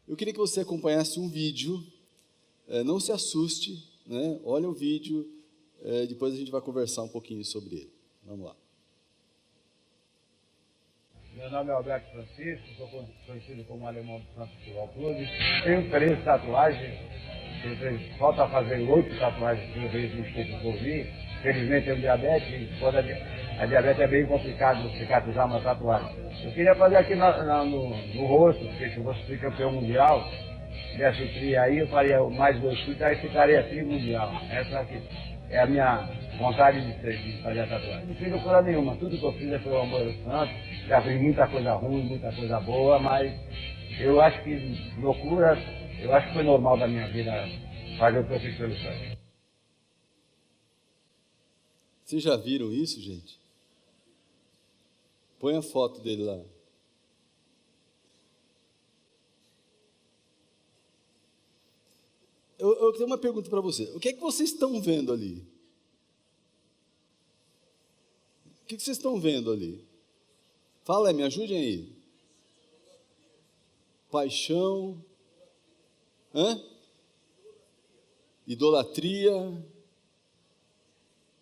Eu queria que você acompanhasse um vídeo, não se assuste, né? Olha o vídeo, depois a gente vai conversar um pouquinho sobre ele. Vamos lá. Meu nome é Alberto Francisco, sou conhecido como Alemão do Santos Futebol Clube. Tenho 13 tatuagens, falta fazer 8 tatuagens que eu vejo nos que eu desenvolvi. Felizmente tenho diabetes, e quando a diabetes é bem complicado cicatrizar uma tatuagem. Eu queria fazer aqui no rosto, porque se eu fosse campeão mundial, dessa tria aí, eu faria mais 2 chutes, aí ficaria tri mundial. Essa aqui é a minha vontade de fazer a tatuagem. Não fiz loucura nenhuma, tudo que eu fiz é pelo amor ao santo. Já fiz muita coisa ruim, muita coisa boa, mas eu acho que loucura, eu acho que foi normal da minha vida fazer o que eu fiz pelo santo. Vocês já viram isso, gente? Põe a foto dele lá. Eu tenho uma pergunta para você. O que é que vocês estão vendo ali? O que vocês estão vendo ali? Fala, me ajudem aí. Paixão. Idolatria.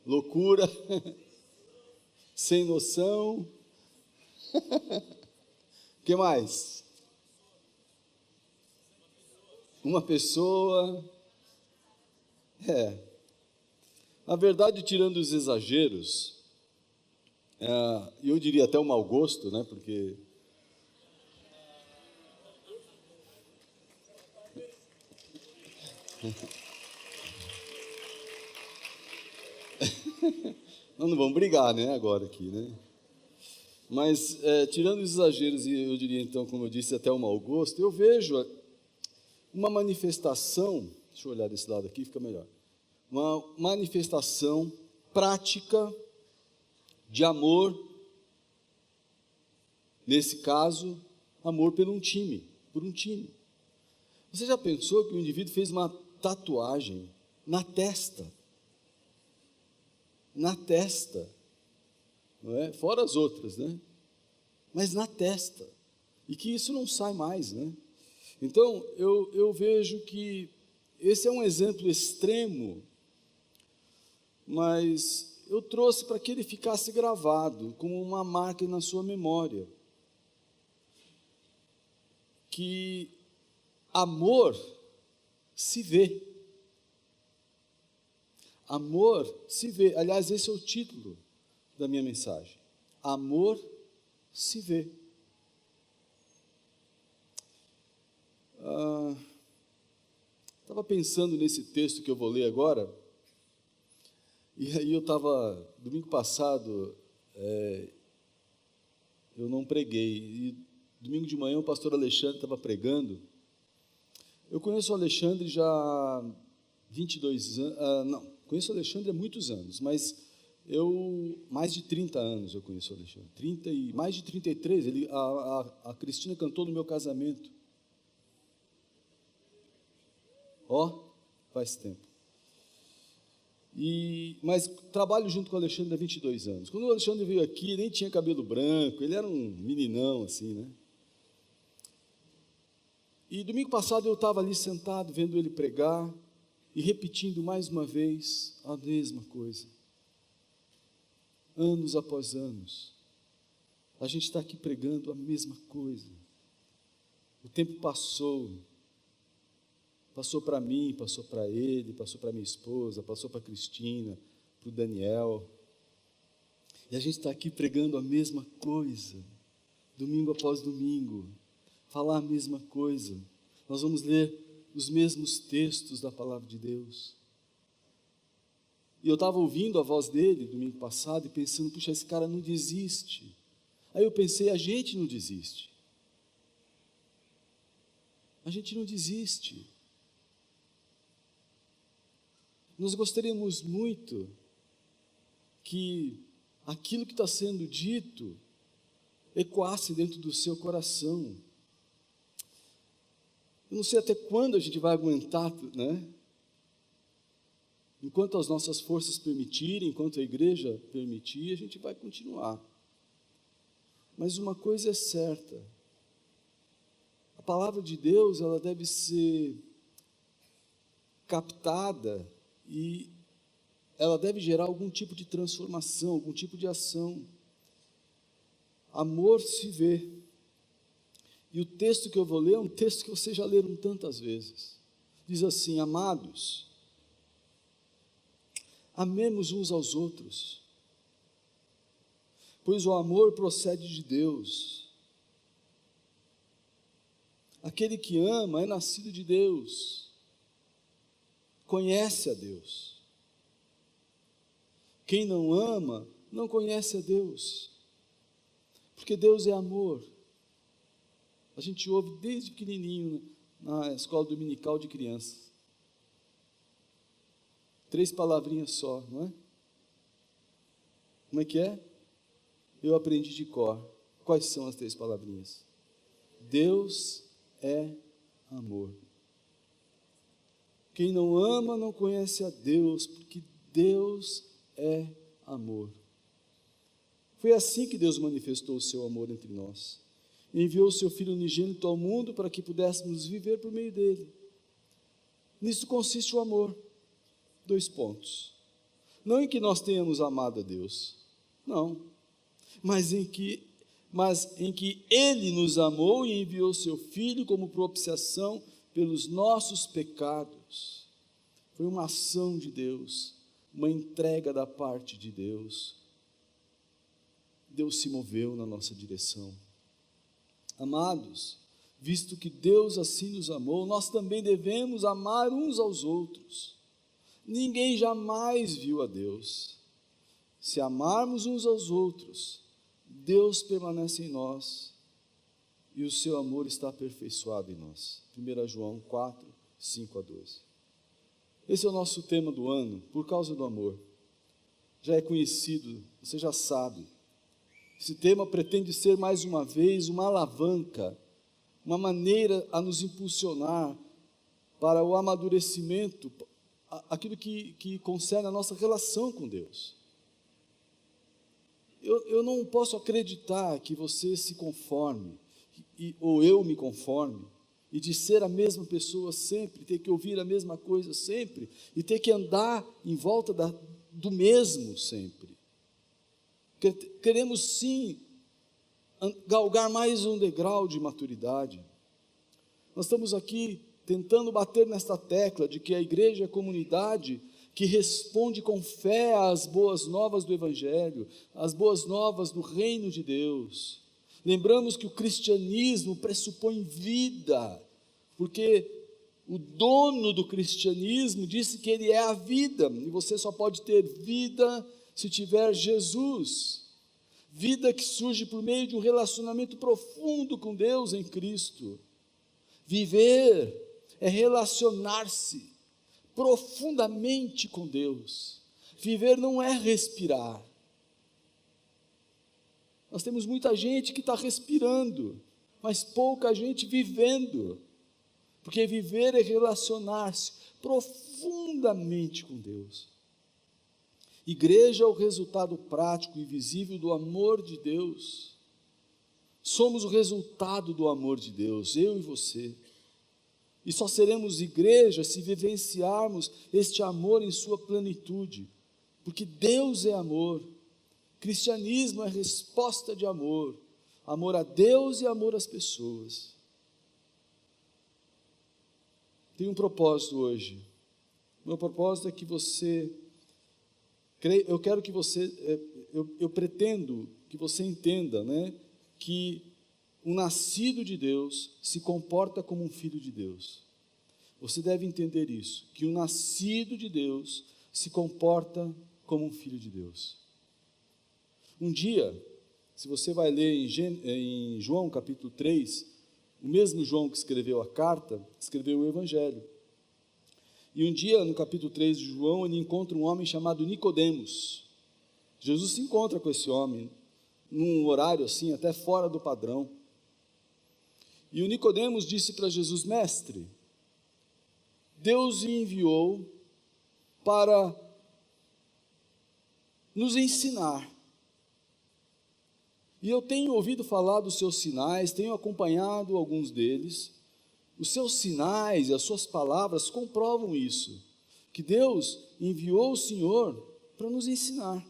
Loucura. Sem noção. O que mais? Uma pessoa. Na verdade, tirando os exageros, eu diria até o mau gosto, né? Porque não vamos brigar, né? Agora aqui, né? Mas tirando os exageros e eu diria então, como eu disse, até o mau gosto, eu vejo uma manifestação. Deixa eu olhar desse lado aqui, fica melhor. Uma manifestação prática de amor, nesse caso, amor por um time. Você já pensou que o indivíduo fez uma tatuagem na testa? Na testa, não é? Fora as outras, né? Mas na testa, e que isso não sai mais, né? Então, eu vejo que esse é um exemplo extremo, mas eu trouxe para que ele ficasse gravado como uma marca na sua memória. Que amor se vê. Amor se vê. Aliás, esse é o título da minha mensagem. Amor se vê. Estava pensando nesse texto que eu vou ler agora, e aí domingo passado, eu não preguei, e domingo de manhã o pastor Alexandre estava pregando. Eu conheço o Alexandre já há 22 anos, conheço o Alexandre há muitos anos, mas mais de 30 anos eu conheço o Alexandre, mais de 33, a Cristina cantou no meu casamento. Faz tempo. Mas trabalho junto com o Alexandre há 22 anos. Quando o Alexandre veio aqui, nem tinha cabelo branco, ele era um meninão assim, né? E domingo passado eu estava ali sentado, vendo ele pregar, e repetindo mais uma vez a mesma coisa. Anos após anos, a gente está aqui pregando a mesma coisa. O tempo passou para mim, passou para ele, passou para minha esposa, passou para a Cristina, para o Daniel, e a gente está aqui pregando a mesma coisa, domingo após domingo, falar a mesma coisa. Nós vamos ler os mesmos textos da palavra de Deus, e eu estava ouvindo a voz dele domingo passado, e pensando, puxa, esse cara não desiste. Aí eu pensei, a gente não desiste, Nós gostaríamos muito que aquilo que está sendo dito ecoasse dentro do seu coração. Eu não sei até quando a gente vai aguentar, né? Enquanto as nossas forças permitirem, enquanto a igreja permitir, a gente vai continuar. Mas uma coisa é certa, a a palavra de Deus, ela deve ser captada e ela deve gerar algum tipo de transformação, algum tipo de ação. Amor se vê. E o texto que eu vou ler é um texto que vocês já leram tantas vezes. Diz assim: amados, amemos uns aos outros, pois o amor procede de Deus. Aquele que ama é nascido de Deus, conhece a Deus. Quem não ama, não conhece a Deus, porque Deus é amor. A gente ouve desde pequenininho na escola dominical de crianças. 3 palavrinhas só, não é? Como é que é? Eu aprendi de cor. Quais são as 3 palavrinhas? Deus é amor. Quem não ama não conhece a Deus, porque Deus é amor. Foi assim que Deus manifestou o seu amor entre nós. Enviou o seu Filho unigênito ao mundo para que pudéssemos viver por meio dele. Nisso consiste o amor. 2 pontos. Não em que nós tenhamos amado a Deus, não, mas em que Ele nos amou e enviou o seu Filho como propiciação pelos nossos pecados. Foi uma ação de Deus, uma entrega da parte de Deus. Deus se moveu na nossa direção. Amados, visto que Deus assim nos amou, nós também devemos amar uns aos outros. Ninguém jamais viu a Deus. Se amarmos uns aos outros, Deus permanece em nós e o seu amor está aperfeiçoado em nós. 1 João 4, 5 a 12. Esse é o nosso tema do ano, por causa do amor. Já é conhecido, você já sabe. Esse tema pretende ser mais uma vez uma alavanca, uma maneira a nos impulsionar para o amadurecimento, aquilo que concerne a nossa relação com Deus. Eu não posso acreditar que você se conforme, ou eu me conforme, e de ser a mesma pessoa sempre, ter que ouvir a mesma coisa sempre, e ter que andar em volta do mesmo sempre. Queremos sim galgar mais um degrau de maturidade. Nós estamos aqui tentando bater nesta tecla de que a igreja é a comunidade que responde com fé às boas novas do Evangelho, às boas novas do reino de Deus. Lembramos que o cristianismo pressupõe vida, porque o dono do cristianismo disse que ele é a vida, e você só pode ter vida se tiver Jesus. Vida que surge por meio de um relacionamento profundo com Deus em Cristo. Viver é relacionar-se profundamente com Deus. Viver não é respirar. Nós temos muita gente que está respirando, mas pouca gente vivendo. Porque viver é relacionar-se profundamente com Deus. Igreja é o resultado prático e visível do amor de Deus. Somos o resultado do amor de Deus, eu e você. E só seremos igreja se vivenciarmos este amor em sua plenitude, porque Deus é amor. Cristianismo é resposta de amor, amor a Deus e amor às pessoas. Tem um propósito hoje. Meu propósito é que você, eu quero que você, eu pretendo que você entenda, né, que um nascido de Deus se comporta como um filho de Deus. Você deve entender isso, que um nascido de Deus se comporta como um filho de Deus. Um dia, se você vai ler em João capítulo 3, o mesmo João que escreveu a carta, escreveu o Evangelho. E um dia, no capítulo 3 de João, ele encontra um homem chamado Nicodemos. Jesus se encontra com esse homem, num horário assim, até fora do padrão. E o Nicodemos disse para Jesus: mestre, Deus o enviou para nos ensinar. E eu tenho ouvido falar dos seus sinais, tenho acompanhado alguns deles. Os seus sinais e as suas palavras comprovam isso, que Deus enviou o Senhor para nos ensinar.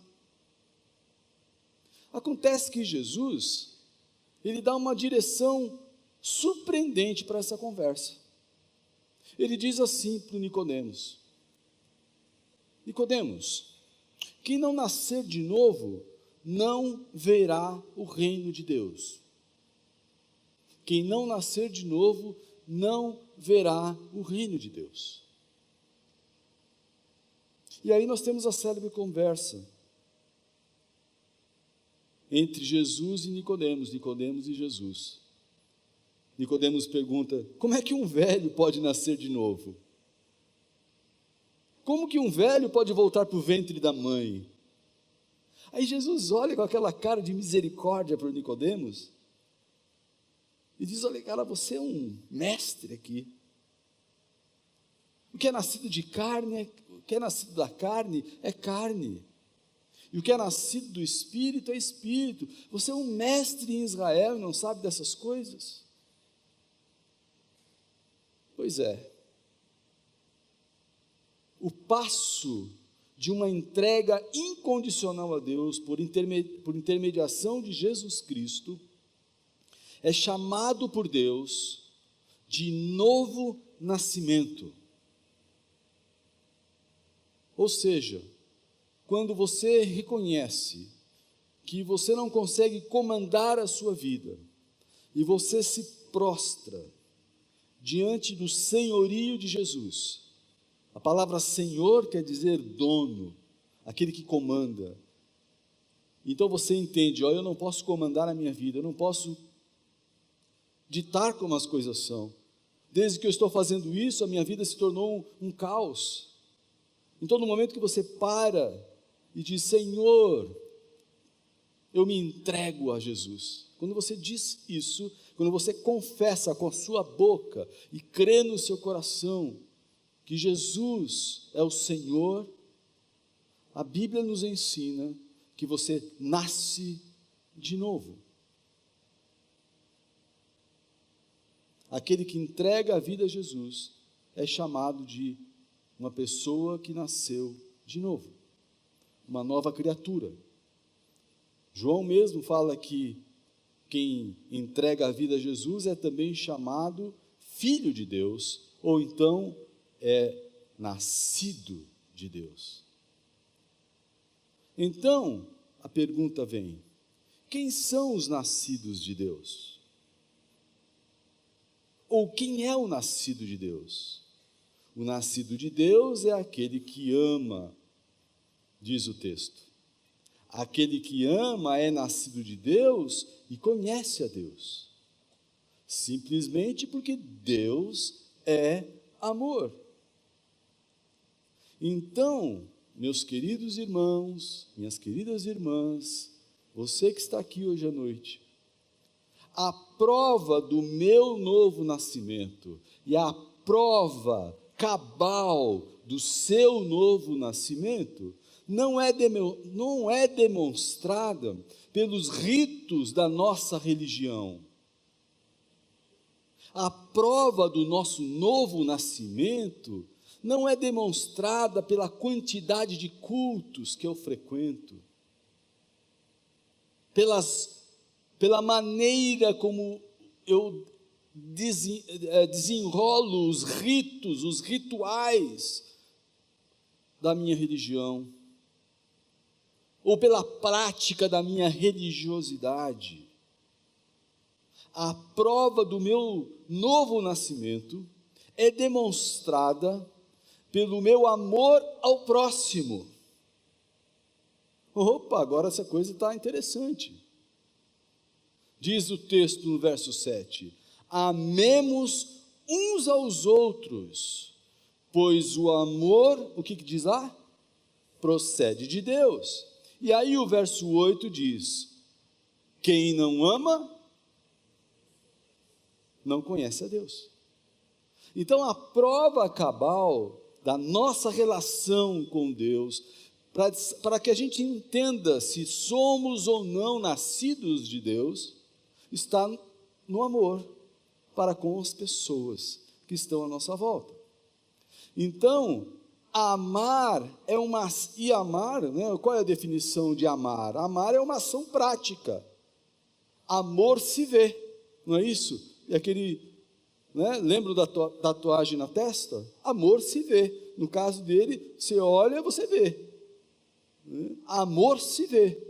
Acontece que Jesus, ele dá uma direção surpreendente para essa conversa. Ele diz assim para o Nicodemos: Nicodemos, quem não nascer de novo, não verá o reino de Deus. Quem não nascer de novo, não verá o reino de Deus. E aí nós temos a célebre conversa entre Jesus e Nicodemos e Jesus. Nicodemos pergunta: como é que um velho pode nascer de novo? Como que um velho pode voltar para o ventre da mãe? Aí Jesus olha com aquela cara de misericórdia para o Nicodemos e diz: olha, cara, você é um mestre aqui. O que é nascido de carne, o que é nascido da carne é carne. E o que é nascido do Espírito é Espírito. Você é um mestre em Israel e não sabe dessas coisas? Pois é. O passo de uma entrega incondicional a Deus por intermediação de Jesus Cristo é chamado por Deus de novo nascimento. Ou seja, quando você reconhece que você não consegue comandar a sua vida e você se prostra diante do senhorio de Jesus. A palavra Senhor quer dizer dono, aquele que comanda. Então você entende: ó, eu não posso comandar a minha vida, eu não posso ditar como as coisas são. Desde que eu estou fazendo isso, a minha vida se tornou um caos. Então, no momento que você para e diz: Senhor, eu me entrego a Jesus. Quando você diz isso, quando você confessa com a sua boca e crê no seu coração que Jesus é o Senhor, a Bíblia nos ensina que você nasce de novo. Aquele que entrega a vida a Jesus é chamado de uma pessoa que nasceu de novo, uma nova criatura. João mesmo fala que quem entrega a vida a Jesus é também chamado filho de Deus, ou então é nascido de Deus. Então, a pergunta vem: quem são os nascidos de Deus? Ou quem é o nascido de Deus? O nascido de Deus é aquele que ama, diz o texto. Aquele que ama é nascido de Deus e conhece a Deus. Simplesmente porque Deus é amor. Então, meus queridos irmãos, minhas queridas irmãs, você que está aqui hoje à noite, a prova do meu novo nascimento e a prova cabal do seu novo nascimento não é demonstrada pelos ritos da nossa religião. A prova do nosso novo nascimento não é demonstrada pela quantidade de cultos que eu frequento, pela maneira como eu desenrolo os ritos, os rituais da minha religião, ou pela prática da minha religiosidade. A prova do meu novo nascimento é demonstrada pelo meu amor ao próximo. Opa, agora essa coisa está interessante. Diz o texto no verso 7: amemos uns aos outros, pois o amor, o que diz lá? Procede de Deus. E aí o verso 8 diz: quem não ama, não conhece a Deus. Então a prova cabal da nossa relação com Deus, para que a gente entenda se somos ou não nascidos de Deus, está no amor para com as pessoas que estão à nossa volta. Então, amar é uma... E amar, né, qual é a definição de amar? Amar é uma ação prática. Amor se vê, não é isso? E aquele, né, lembra da tatuagem na testa? Amor se vê. No caso dele, você olha, você vê. Amor se vê.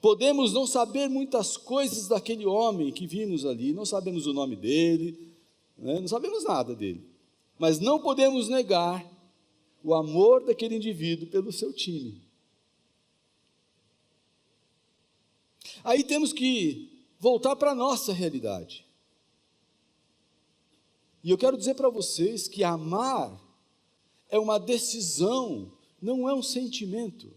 Podemos não saber muitas coisas daquele homem que vimos ali, não sabemos o nome dele, né, não sabemos nada dele, mas não podemos negar o amor daquele indivíduo pelo seu time. Aí temos que voltar para a nossa realidade. E eu quero dizer para vocês que amar é uma decisão, não é um sentimento.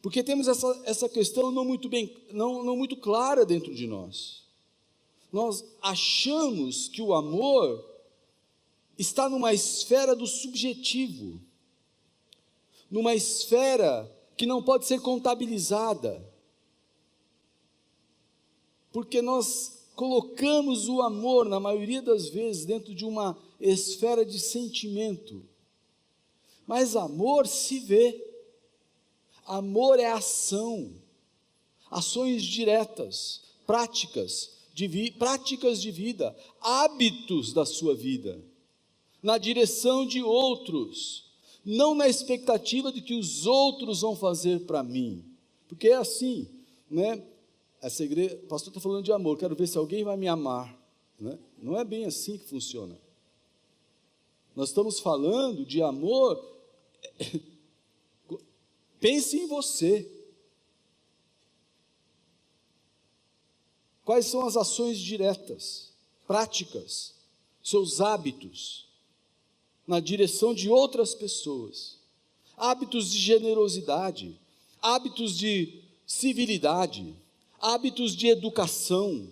Porque temos essa questão não muito clara dentro de nós. Nós achamos que o amor está numa esfera do subjetivo, numa esfera que não pode ser contabilizada, porque nós colocamos o amor, na maioria das vezes, dentro de uma esfera de sentimento. Mas amor se vê. Amor é ação, ações diretas, práticas de vida, hábitos da sua vida, na direção de outros, não na expectativa de que os outros vão fazer para mim, porque é assim, né? Essa igreja, o pastor está falando de amor, quero ver se alguém vai me amar, né? Não é bem assim que funciona. Nós estamos falando de amor. Pense em você. Quais são as ações diretas, práticas, seus hábitos, na direção de outras pessoas? Hábitos de generosidade, hábitos de civilidade, hábitos de educação,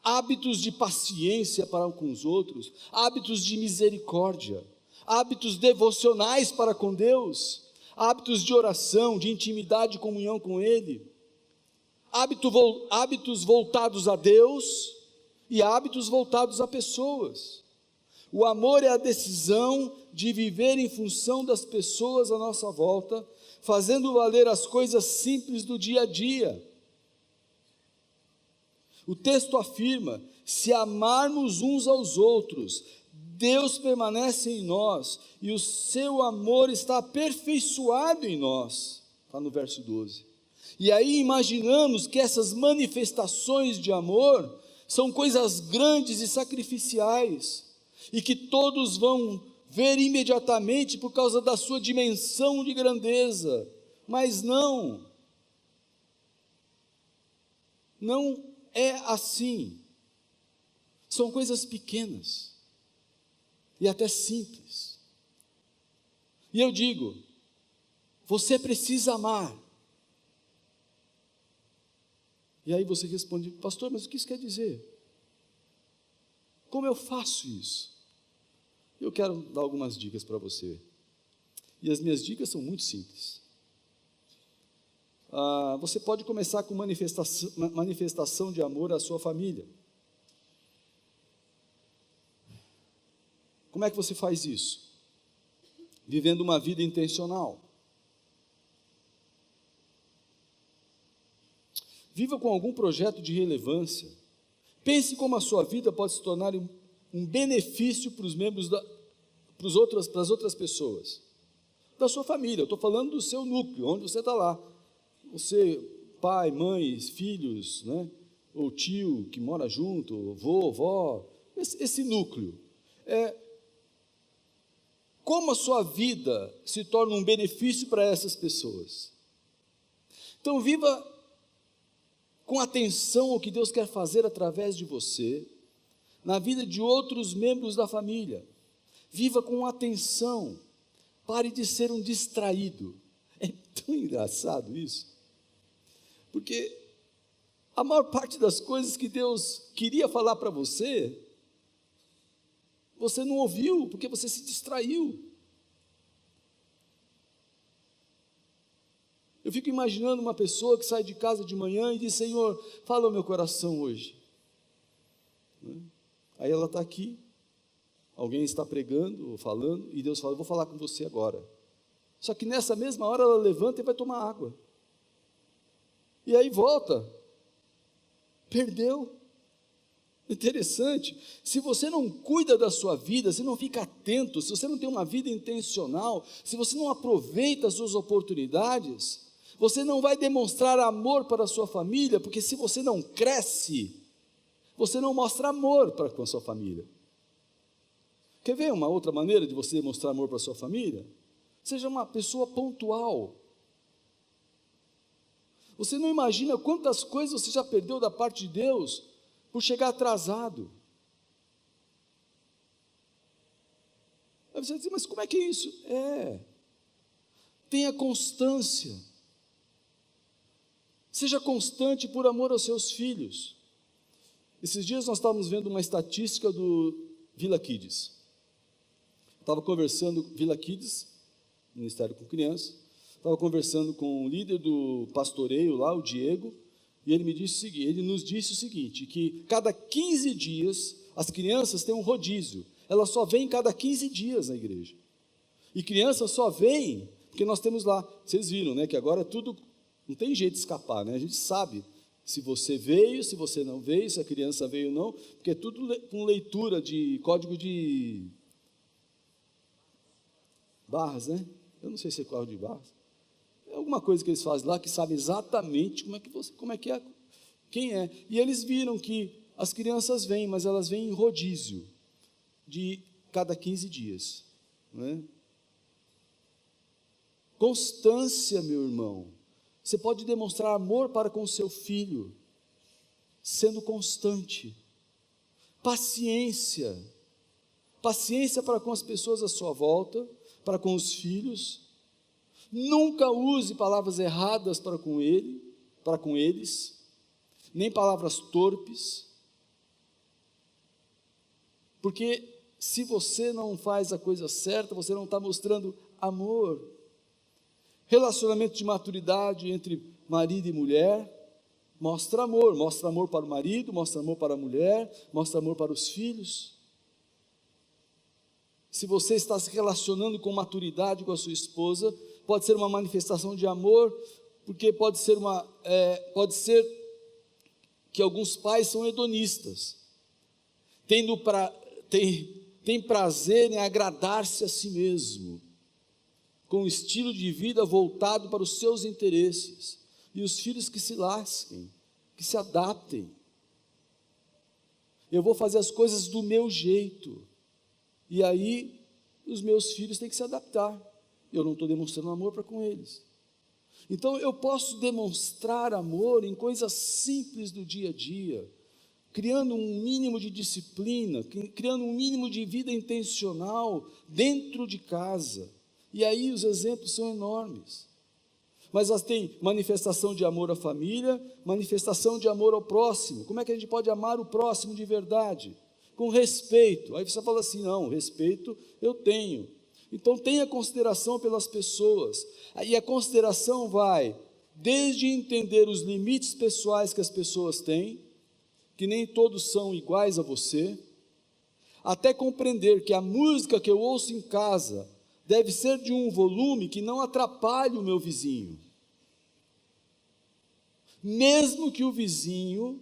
hábitos de paciência para com os outros, hábitos de misericórdia, hábitos devocionais para com Deus, hábitos de oração, de intimidade e comunhão com Ele, hábitos voltados a Deus e hábitos voltados a pessoas. O amor é a decisão de viver em função das pessoas à nossa volta, fazendo valer as coisas simples do dia a dia. O texto afirma: se amarmos uns aos outros, Deus permanece em nós e o seu amor está aperfeiçoado em nós, está no verso 12. E aí imaginamos que essas manifestações de amor são coisas grandes e sacrificiais, e que todos vão ver imediatamente por causa da sua dimensão de grandeza, mas não é assim. São coisas pequenas e até simples. E eu digo, você precisa amar. E aí você responde: pastor, mas o que isso quer dizer? Como eu faço isso? Eu quero dar algumas dicas para você. E as minhas dicas são muito simples. Você pode começar com manifestação de amor à sua família. Como é que você faz isso? Vivendo uma vida intencional. Viva com algum projeto de relevância. Pense como a sua vida pode se tornar um benefício para os membros para as outras pessoas. Da sua família, eu estou falando do seu núcleo, onde você está lá. Você, pai, mãe, filhos, né? Ou tio que mora junto, avô, avó, esse núcleo. Como a sua vida se torna um benefício para essas pessoas. Então viva com atenção ao que Deus quer fazer através de você, na vida de outros membros da família. Viva com atenção, pare de ser um distraído. É tão engraçado isso, porque a maior parte das coisas que Deus queria falar para você, você não ouviu, porque você se distraiu. Eu fico imaginando uma pessoa que sai de casa de manhã e diz: Senhor, fala o meu coração hoje. Aí ela está aqui, alguém está pregando ou falando, e Deus fala: eu vou falar com você agora. Só que nessa mesma hora ela levanta e vai tomar água. E aí volta. Perdeu. Interessante. Se você não cuida da sua vida, se não fica atento, se você não tem uma vida intencional, se você não aproveita as suas oportunidades, você não vai demonstrar amor para a sua família, porque se você não cresce, você não mostra amor para com a sua família. Quer ver uma outra maneira de você demonstrar amor para a sua família? Seja uma pessoa pontual. Você não imagina quantas coisas você já perdeu da parte de Deus por chegar atrasado. Aí você diz: mas como é que é isso? Tenha constância. Seja constante por amor aos seus filhos. Esses dias nós estávamos vendo uma estatística do Villa Kids. Estava conversando, Villa Kids, Ministério com Crianças, estava conversando com o líder do pastoreio lá, o Diego, e ele nos disse o seguinte, que cada 15 dias as crianças têm um rodízio, elas só vêm cada 15 dias na igreja, e crianças só vêm, porque nós temos lá, vocês viram, né, que agora tudo, não tem jeito de escapar, né, a gente sabe se você veio, se você não veio, se a criança veio ou não, porque é tudo com leitura de código de barras, né, eu não sei se é código de barras, é alguma coisa que eles fazem lá, que sabe exatamente quem é, e eles viram que as crianças vêm, mas elas vêm em rodízio, de cada 15 dias, não é? Constância, meu irmão, você pode demonstrar amor para com o seu filho, sendo constante, paciência para com as pessoas à sua volta, para com os filhos. Nunca use palavras erradas para com eles, nem palavras torpes, porque se você não faz a coisa certa, você não está mostrando amor. Relacionamento de maturidade entre marido e mulher, mostra amor para o marido, mostra amor para a mulher, mostra amor para os filhos. Se você está se relacionando com maturidade com a sua esposa, pode ser uma manifestação de amor, porque pode ser que alguns pais são hedonistas, tem prazer em agradar-se a si mesmo, com um estilo de vida voltado para os seus interesses, e os filhos que se lasquem, que se adaptem. Eu vou fazer as coisas do meu jeito, e aí os meus filhos têm que se adaptar. Eu não estou demonstrando amor para com eles. Então eu posso demonstrar amor em coisas simples do dia a dia, criando um mínimo de disciplina, criando um mínimo de vida intencional dentro de casa. E aí os exemplos são enormes. Mas elas têm manifestação de amor à família, manifestação de amor ao próximo. Como é que a gente pode amar o próximo de verdade? Com respeito. Aí você fala assim: não, respeito eu tenho. Então tenha consideração pelas pessoas. Aí a consideração vai desde entender os limites pessoais que as pessoas têm, que nem todos são iguais a você, até compreender que a música que eu ouço em casa deve ser de um volume que não atrapalhe o meu vizinho, mesmo que o vizinho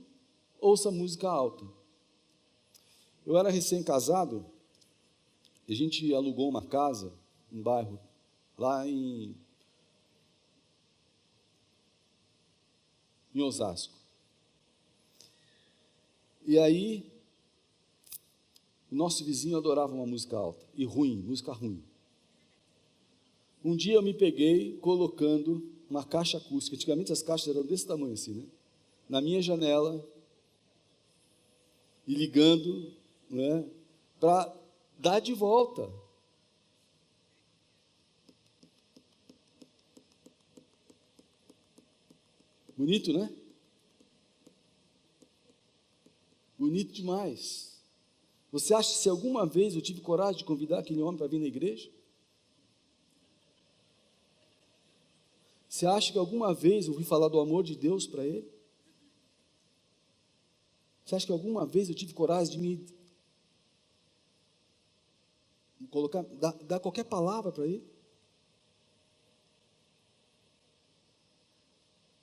ouça música alta. Eu era recém-casado, e a gente alugou uma casa, um bairro, lá em Osasco. E aí, o nosso vizinho adorava uma música alta, e música ruim. Um dia eu me peguei colocando uma caixa acústica, antigamente as caixas eram desse tamanho assim, né? Na minha janela, e ligando, né, para dar de volta. Bonito, né? Bonito demais. Você acha que se alguma vez eu tive coragem de convidar aquele homem para vir na igreja? Você acha que alguma vez eu ouvi falar do amor de Deus para ele? Você acha que alguma vez eu tive coragem de me colocar, dar qualquer palavra para ele?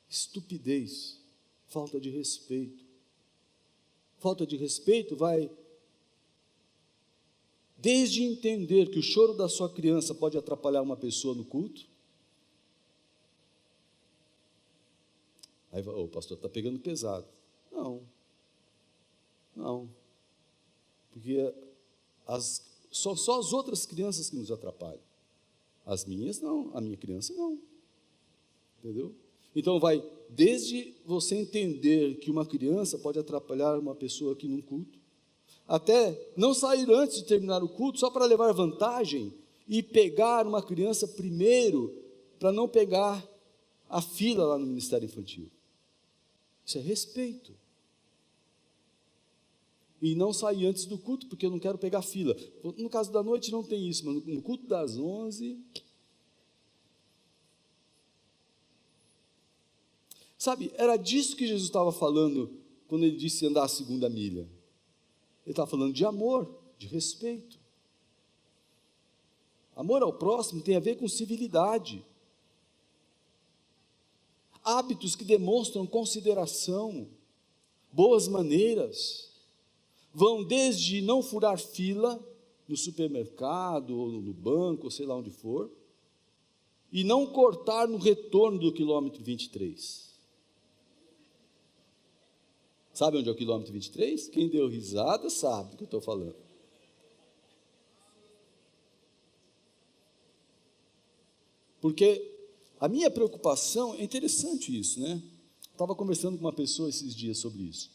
Estupidez, falta de respeito. Falta de respeito vai desde entender que o choro da sua criança pode atrapalhar uma pessoa no culto. Aí, o pastor está pegando pesado. Não, porque só as outras crianças que nos atrapalham. As minhas não, a minha criança não. Entendeu? Então vai desde você entender que uma criança pode atrapalhar uma pessoa aqui num culto, até não sair antes de terminar o culto só para levar vantagem e pegar uma criança primeiro para não pegar a fila lá no Ministério Infantil. Isso é respeito. E não sair antes do culto, porque eu não quero pegar fila. No caso da noite não tem isso, mas no culto das 11... Sabe, era disso que Jesus estava falando, quando ele disse andar a segunda milha. Ele estava falando de amor, de respeito. Amor ao próximo tem a ver com civilidade. Hábitos que demonstram consideração, boas maneiras, vão desde não furar fila no supermercado, ou no banco, ou sei lá onde for, e não cortar no retorno do quilômetro 23. Sabe onde é o quilômetro 23? Quem deu risada sabe do que eu estou falando. Porque a minha preocupação, é interessante isso, né? Estava conversando com uma pessoa esses dias sobre isso.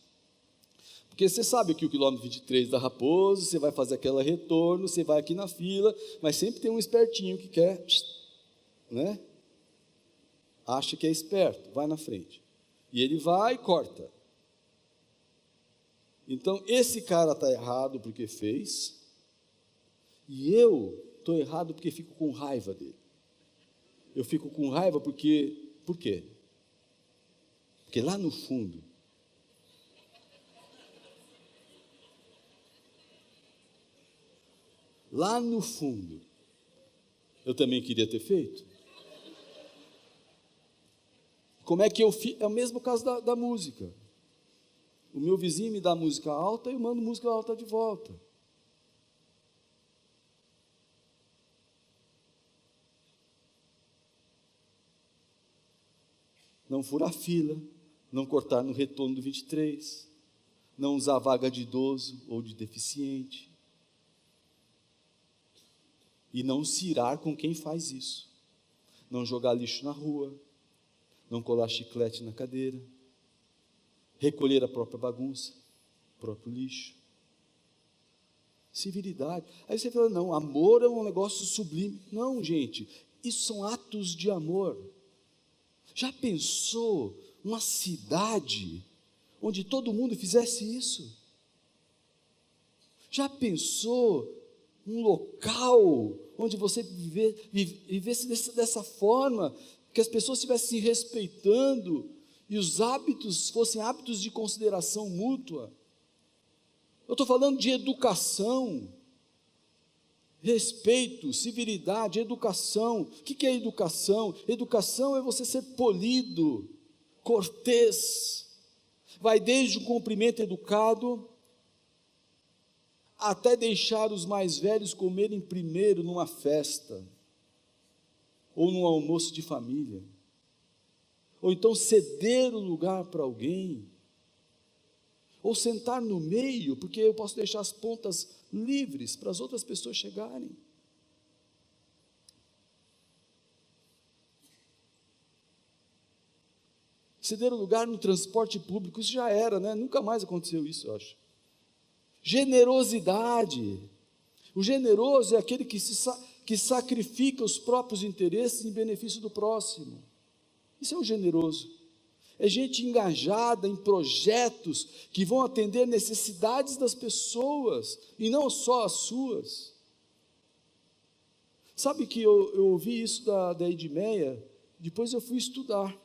Porque você sabe que o quilômetro 23 da Raposo, você vai fazer aquele retorno, você vai aqui na fila, mas sempre tem um espertinho que quer, né? Acha que é esperto, vai na frente. E ele vai e corta. Então, esse cara está errado porque fez, e eu estou errado porque fico com raiva dele. Eu fico com raiva porque, por quê? Porque lá no fundo, eu também queria ter feito. Como é que eu fiz? É o mesmo caso da música. O meu vizinho me dá música alta e eu mando música alta de volta. Não furar fila, não cortar no retorno do 23, não usar vaga de idoso ou de deficiente, e não se irar com quem faz isso, não jogar lixo na rua, não colar chiclete na cadeira, recolher a própria bagunça, o próprio lixo. Civilidade. Aí você fala, não, amor é um negócio sublime. Não, gente, isso são atos de amor. Já pensou uma cidade onde todo mundo fizesse isso? Já pensou um local onde você vivesse dessa forma, que as pessoas estivessem se respeitando, e os hábitos fossem hábitos de consideração mútua? Eu estou falando de educação, respeito, civilidade, educação. O que é educação? Educação é você ser polido, cortês. Vai desde o cumprimento educado, até deixar os mais velhos comerem primeiro numa festa, ou num almoço de família. Ou então ceder o lugar para alguém, ou sentar no meio, porque eu posso deixar as pontas livres para as outras pessoas chegarem. Ceder o lugar no transporte público, isso já era, né? Nunca mais aconteceu isso, eu acho. Generosidade. O generoso é aquele que sacrifica os próprios interesses em benefício do próximo. Isso é o generoso. É gente engajada em projetos que vão atender necessidades das pessoas e não só as suas. Sabe que eu ouvi isso da Edmeia, Depois eu fui estudar.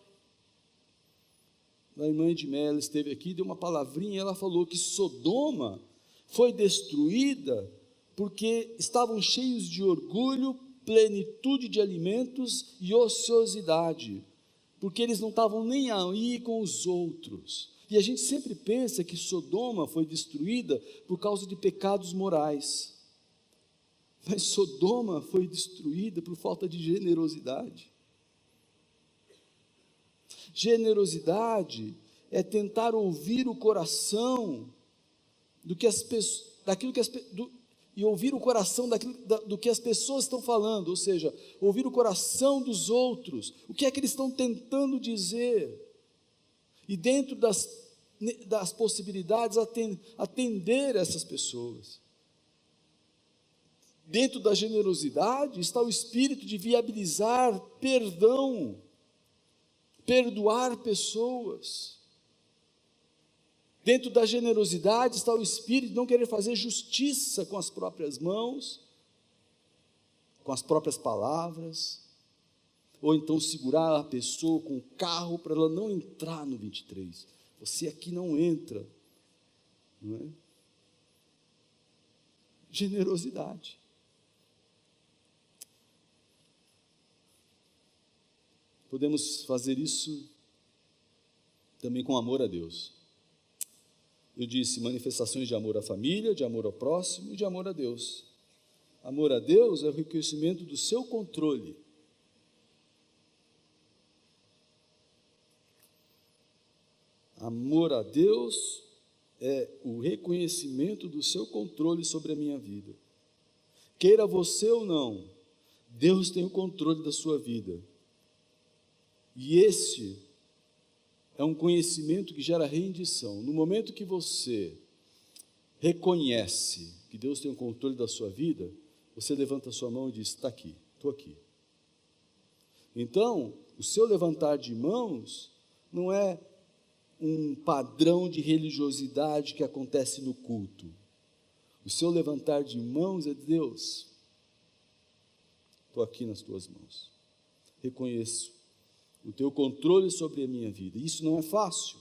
A irmã Edmélia esteve aqui, deu uma palavrinha, ela falou que Sodoma foi destruída porque estavam cheios de orgulho, plenitude de alimentos e ociosidade, porque eles não estavam nem aí com os outros. E a gente sempre pensa que Sodoma foi destruída por causa de pecados morais, mas Sodoma foi destruída por falta de generosidade. Generosidade é tentar ouvir o coração e ouvir o coração do que as pessoas estão falando, ou seja, ouvir o coração dos outros, o que é que eles estão tentando dizer, e dentro das possibilidades atender essas pessoas. Dentro da generosidade está o espírito de viabilizar perdão, perdoar pessoas. Dentro da generosidade está o espírito de não querer fazer justiça com as próprias mãos, com as próprias palavras, ou então segurar a pessoa com o carro para ela não entrar no 23. Você aqui não entra, não é? Generosidade. Podemos fazer isso também com amor a Deus. Eu disse manifestações de amor à família, de amor ao próximo e de amor a Deus. Amor a Deus é o reconhecimento do seu controle. Amor a Deus é o reconhecimento do seu controle sobre a minha vida. Queira você ou não, Deus tem o controle da sua vida. E esse é um conhecimento que gera rendição. No momento que você reconhece que Deus tem o controle da sua vida, você levanta a sua mão e diz: está aqui, estou aqui. Então, o seu levantar de mãos não é um padrão de religiosidade que acontece no culto. O seu levantar de mãos é: Deus, estou aqui nas tuas mãos. Reconheço o teu controle sobre a minha vida. Isso não é fácil.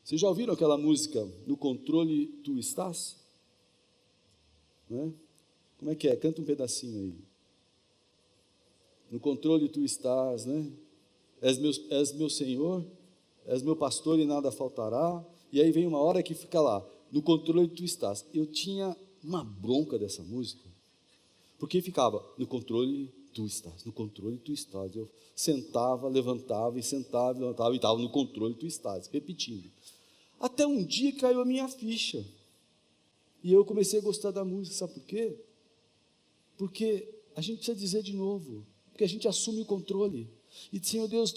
Vocês já ouviram aquela música, No Controle Tu Estás? Não é? Como é que é? Canta um pedacinho aí. No controle Tu estás, né? És meu Senhor, és meu pastor e nada faltará. E aí vem uma hora que fica lá, no controle Tu estás. Eu tinha uma bronca dessa música, porque ficava, no controle Tu estás, no controle Tu estás. Eu sentava, levantava e sentava, levantava e estava no controle Tu estás, repetindo. Até um dia caiu a minha ficha, e eu comecei a gostar da música. Sabe por quê? Porque a gente precisa dizer de novo, porque a gente assume o controle, e Senhor Deus,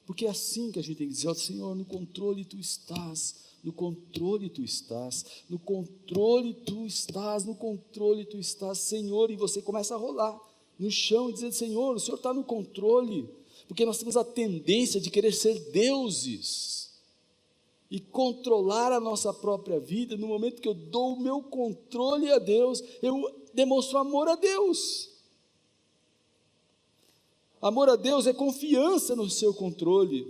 porque é assim que a gente tem que dizer: ó Senhor, no controle Tu estás, no controle Tu estás, no controle Tu estás, no controle Tu estás, Senhor. E você começa a rolar no chão e dizer: Senhor, o Senhor está no controle, porque nós temos a tendência de querer ser deuses e controlar a nossa própria vida. No momento que eu dou o meu controle a Deus, eu demonstro amor a Deus. Amor a Deus é confiança no seu controle,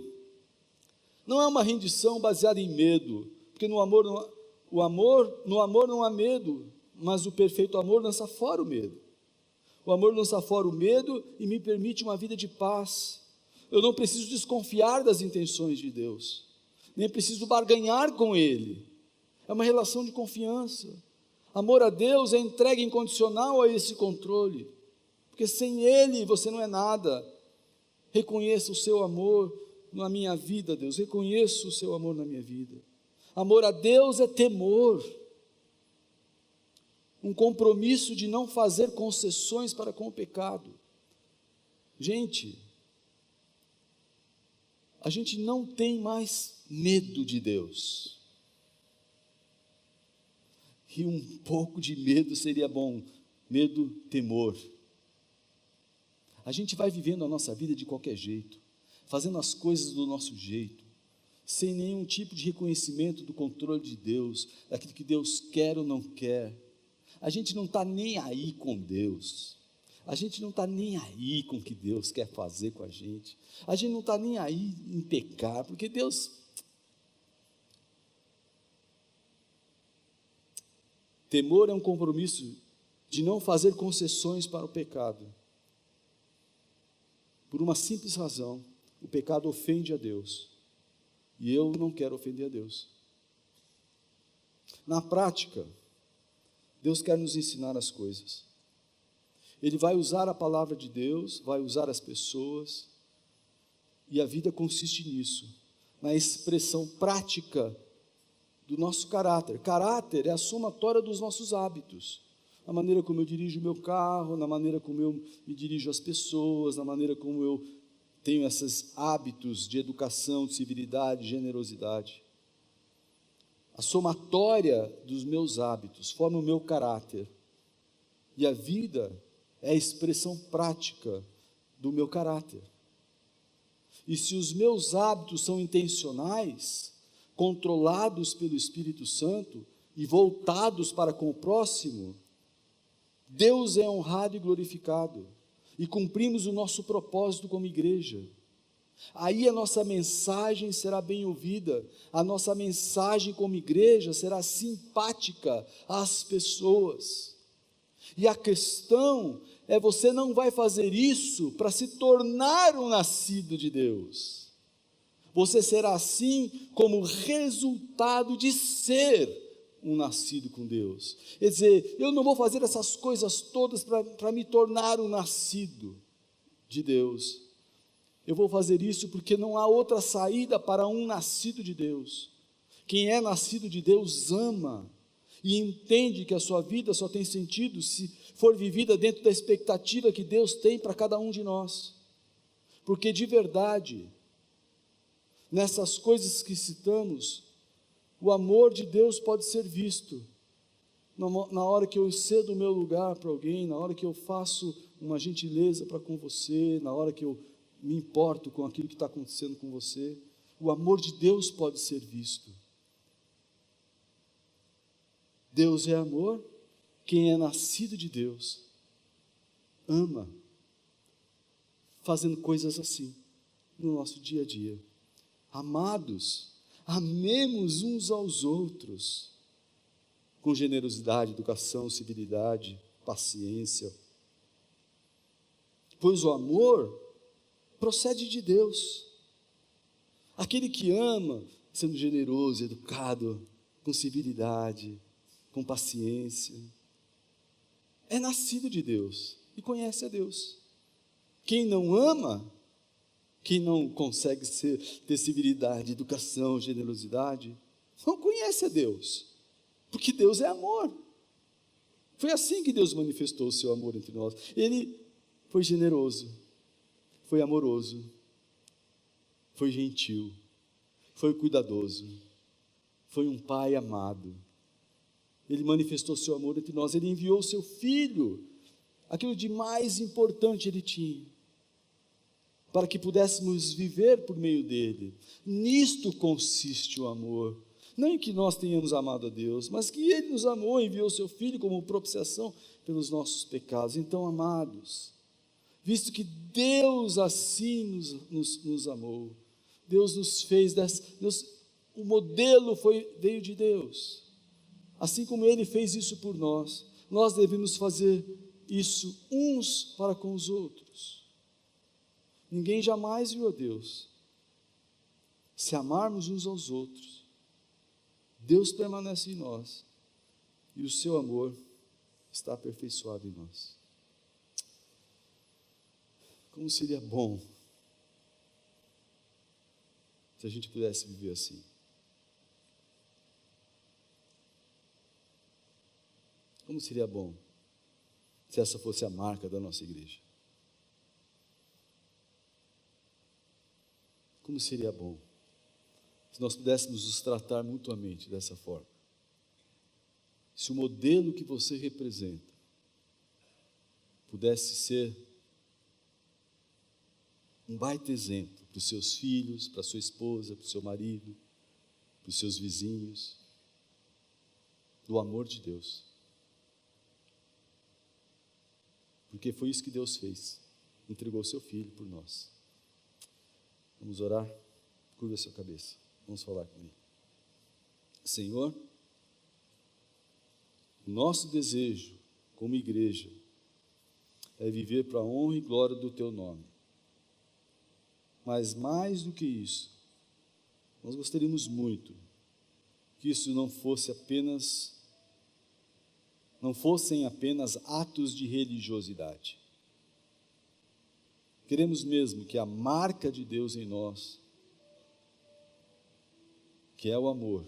não é uma rendição baseada em medo, porque no amor não há medo, mas o perfeito amor lança fora o medo. O amor lança fora o medo e me permite uma vida de paz. Eu não preciso desconfiar das intenções de Deus, nem preciso barganhar com Ele. É uma relação de confiança. Amor a Deus é entrega incondicional a esse controle, porque sem Ele você não é nada. Reconheça o seu amor na minha vida, Deus. Reconheço o seu amor na minha vida. Amor a Deus é temor, um compromisso de não fazer concessões para com o pecado. Gente, a gente não tem mais medo de Deus, e um pouco de medo seria bom. Medo, temor. A gente vai vivendo a nossa vida de qualquer jeito, fazendo as coisas do nosso jeito, sem nenhum tipo de reconhecimento do controle de Deus, daquilo que Deus quer ou não quer. A gente não está nem aí com Deus. A gente não está nem aí com o que Deus quer fazer com a gente. A gente não está nem aí em pecar, porque Deus... Temor é um compromisso de não fazer concessões para o pecado. Por uma simples razão, o pecado ofende a Deus. E eu não quero ofender a Deus. Na prática, Deus quer nos ensinar as coisas. Ele vai usar a palavra de Deus, vai usar as pessoas, e a vida consiste nisso, na expressão prática do nosso caráter. Caráter é a somatória dos nossos hábitos, na maneira como eu dirijo o meu carro, na maneira como eu me dirijo às pessoas, na maneira como eu tenho esses hábitos de educação, de civilidade, de generosidade. A somatória dos meus hábitos forma o meu caráter, e a vida é a expressão prática do meu caráter. E se os meus hábitos são intencionais, controlados pelo Espírito Santo e voltados para com o próximo, Deus é honrado e glorificado, e cumprimos o nosso propósito como igreja. Aí a nossa mensagem será bem ouvida, a nossa mensagem como igreja será simpática às pessoas. E a questão é, você não vai fazer isso para se tornar um nascido de Deus. Você será assim como resultado de ser um nascido com Deus. Quer dizer, eu não vou fazer essas coisas todas para me tornar um nascido de Deus. Eu vou fazer isso porque não há outra saída para um nascido de Deus. Quem é nascido de Deus ama e entende que a sua vida só tem sentido se for vivida dentro da expectativa que Deus tem para cada um de nós. Porque de verdade, nessas coisas que citamos, o amor de Deus pode ser visto na hora que eu cedo o meu lugar para alguém, na hora que eu faço uma gentileza para com você, na hora que eu me importo com aquilo que está acontecendo com você. O amor de Deus pode ser visto. Deus é amor. Quem é nascido de Deus ama, fazendo coisas assim no nosso dia a dia. Amados, amemos uns aos outros com generosidade, educação, civilidade, paciência, pois o amor procede de Deus. Aquele que ama, sendo generoso, educado, com civilidade, com paciência, é nascido de Deus e conhece a Deus. Quem não ama, quem não consegue ter civilidade, educação, generosidade, não conhece a Deus, porque Deus é amor. Foi assim que Deus manifestou o seu amor entre nós. Ele foi generoso, foi amoroso, foi gentil, foi cuidadoso, foi um pai amado. Ele manifestou seu amor entre nós, ele enviou o seu filho, aquilo de mais importante ele tinha, para que pudéssemos viver por meio dele. Nisto consiste o amor, não em que nós tenhamos amado a Deus, mas que ele nos amou e enviou o seu filho como propiciação pelos nossos pecados. Então, amados, visto que Deus assim nos amou, Deus nos fez, o modelo veio de Deus. Assim como Ele fez isso por nós, nós devemos fazer isso uns para com os outros. Ninguém jamais viu a Deus. Se amarmos uns aos outros, Deus permanece em nós e o seu amor está aperfeiçoado em nós. Como seria bom se a gente pudesse viver assim. Como seria bom se essa fosse a marca da nossa igreja? Como seria bom se nós pudéssemos nos tratar mutuamente dessa forma? Se o modelo que você representa pudesse ser um baita exemplo para os seus filhos, para a sua esposa, para o seu marido, para os seus vizinhos, do amor de Deus. porque foi isso que Deus fez, entregou seu Filho por nós. Vamos orar? Curva a sua cabeça, vamos falar comigo. Senhor, nosso desejo como igreja é viver para a honra e glória do Teu nome. Mas mais do que isso, nós gostaríamos muito que isso não fossem apenas atos de religiosidade. Queremos mesmo que a marca de Deus em nós, que é o amor,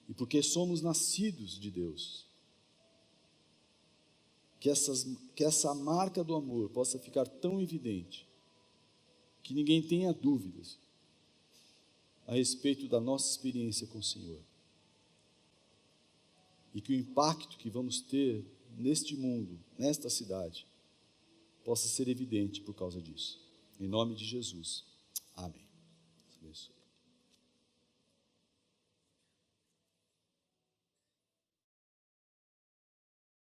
e porque somos nascidos de Deus, que essa marca do amor possa ficar tão evidente, que ninguém tenha dúvidas a respeito da nossa experiência com o Senhor. E que o impacto que vamos ter neste mundo, nesta cidade, possa ser evidente por causa disso. Em nome de Jesus. Amém.